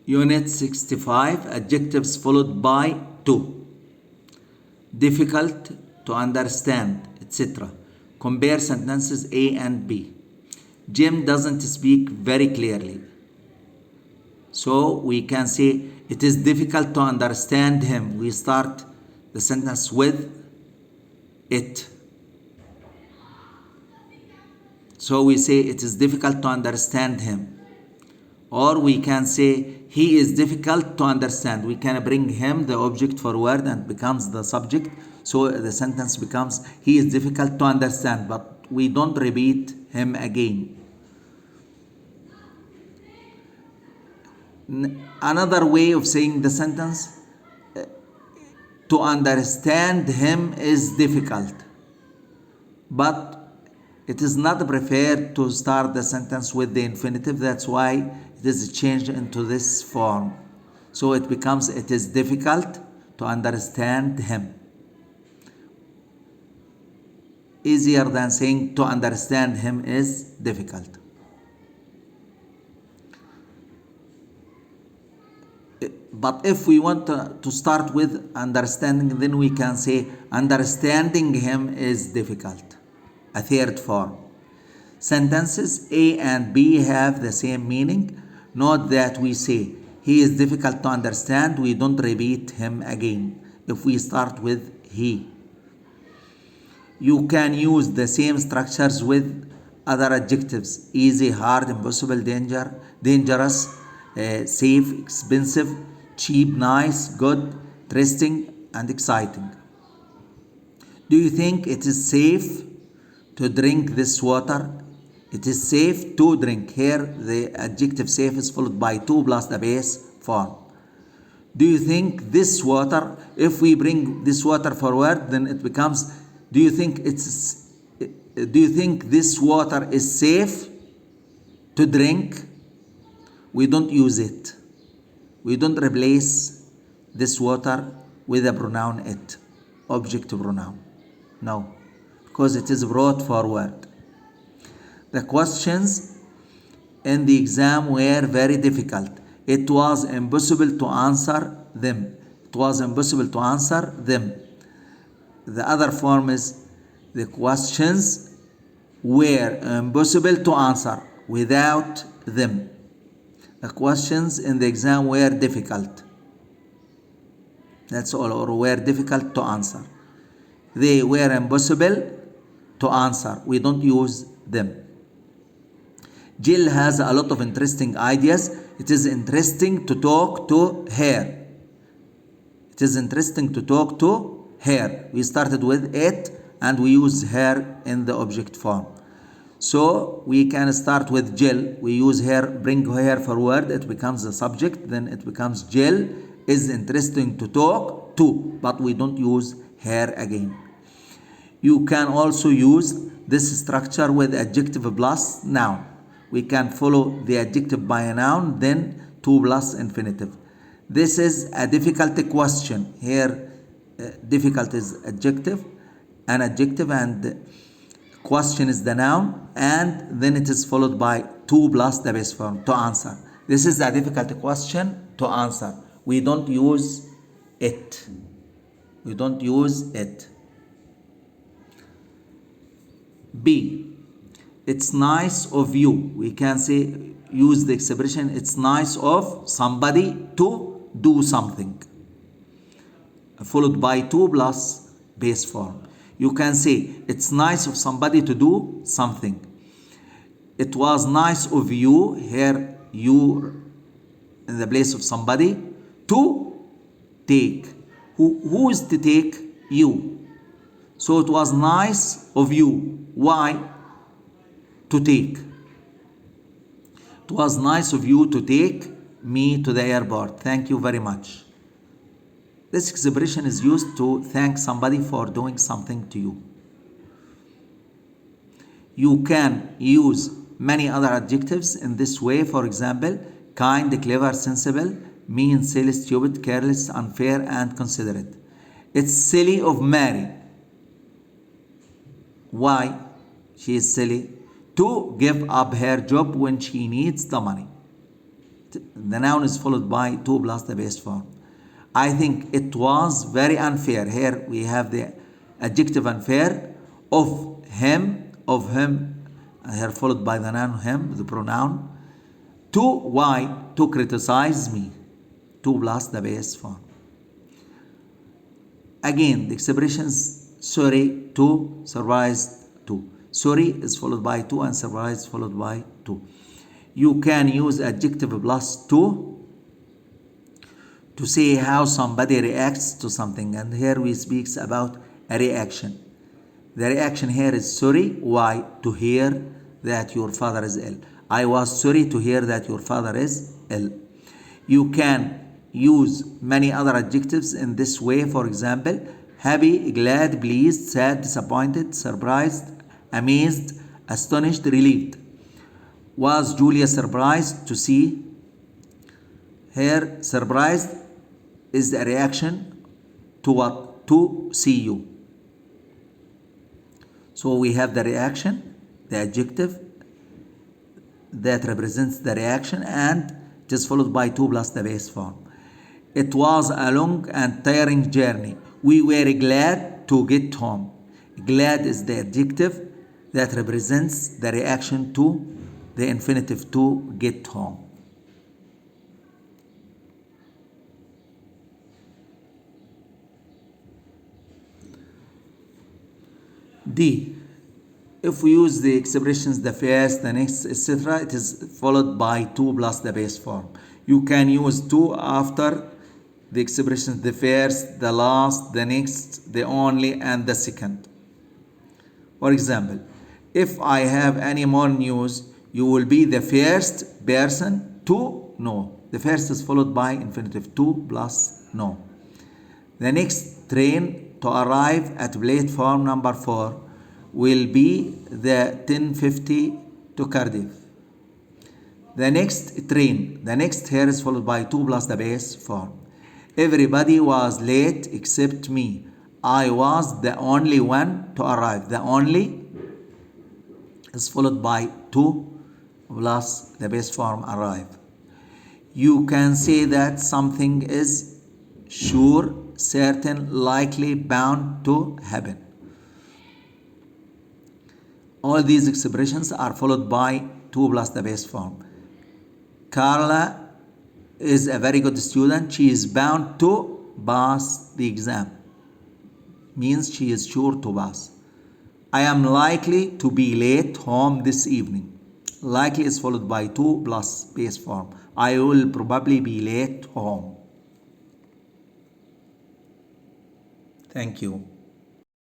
Unit 65, adjectives followed by to. Difficult to understand, etc. Compare sentences A and B. Jim doesn't speak very clearly. So we can say it is difficult to understand him. We start the sentence with it. So we say it is difficult to understand him. Or we can say he is difficult to understand. We can bring him, the object forward, and becomes the subject. So the sentence becomes he is difficult to understand, but we don't repeat him again. Another way of saying the sentence, to understand him is difficult, but it is not preferred to start the sentence with the infinitive. That's why it is changed into this form. So it becomes it is difficult to understand him. Easier than saying to understand him is difficult. But if we want to start with understanding, then we can say understanding him is difficult. A third form. Sentences A and B have the same meaning. Note that we say he is difficult to understand. We don't repeat him again if we start with he. You can use the same structures with other adjectives: easy, hard, impossible, dangerous, safe, expensive, cheap, nice, good, interesting, and exciting. Do you think it is safe to drink this water? It is safe to drink. Here the adjective safe is followed by to plus the base form. Do you think this water, if we bring this water forward, then it becomes do you think this water is safe to drink? We don't use it. We don't replace this water with a pronoun it, object pronoun. No, because it is brought forward. The questions in the exam were very difficult. It was impossible to answer them. It was impossible to answer them. The other form is the questions were impossible to answer without them. The questions in the exam were difficult. That's all, or were difficult to answer. They were impossible to answer. We don't use them. Jill has a lot of interesting ideas. It is interesting to talk to her. It is interesting to talk to her. We started with it and we use her in the object form. So we can start with Jill. We use her, bring her forward. It becomes the subject. Then it becomes Jill is interesting to talk to, but we don't use her again. You can also use this structure with adjective plus noun. We can follow the adjective by a noun, then to plus infinitive. This is a difficult question. Here, difficult is adjective, an adjective, and question is the noun, and then it is followed by to plus the base form, to answer. This is a difficult question to answer. We don't use it. We don't use it. B. It's nice of you. We can say, use the expression, it's nice of somebody to do something, followed by to plus base form. You can say, it's nice of somebody to do something. It was nice of you. Here, you in the place of somebody. To take. Who is to take? You. So it was nice of you. Why? To take. It was nice of you to take me to the airport. Thank you very much. This expression is used to thank somebody for doing something to you. You can use many other adjectives in this way. For example, kind, clever, sensible, mean, silly, stupid, careless, unfair, and considerate. It's silly of Mary. Why? She is silly. To give up her job when she needs the money. The noun is followed by to plus the base form. I think it was very unfair. Here we have the adjective unfair of him, here followed by the noun him, the pronoun. To why? To criticize me. To plus the base form. Again, the expressions sorry, to, surprised, to. Sorry is followed by to and surprised followed by to. You can use adjective plus to say how somebody reacts to something, and here we speak about a reaction. The reaction here is sorry. Why? To hear that your father is ill. I was sorry to hear that your father is ill. You can use many other adjectives in this way. For example, happy, glad, pleased, sad, disappointed, surprised, amazed, astonished, relieved. Was Julia surprised to see? Here, surprised is a reaction to what? To see you. So we have the reaction, the adjective that represents the reaction, and it is followed by to plus the base form. It was a long and tiring journey. We were glad to get home. Glad is the adjective that represents the reaction to the infinitive to get home. D. If we use the expressions the first, the next, etc., it is followed by to plus the base form. You can use to after the expressions the first, the last, the next, the only, and the second. For example, if I have any more news, you will be the first person to know. The first is followed by infinitive to plus know. The next train to arrive at platform number 4 will be the 10:50 to Cardiff. The next train, the next here is followed by to plus the base form. Everybody was late except me. I was the only one to arrive. The only is followed by to plus the base form arrive. You can say that something is sure, certain, likely, bound to happen. All these expressions are followed by to plus the base form. Carla is a very good student. She is bound to pass the exam. Means she is sure to pass. I am likely to be late home this evening. Likely is followed by to plus base form. I will probably be late home. Thank you.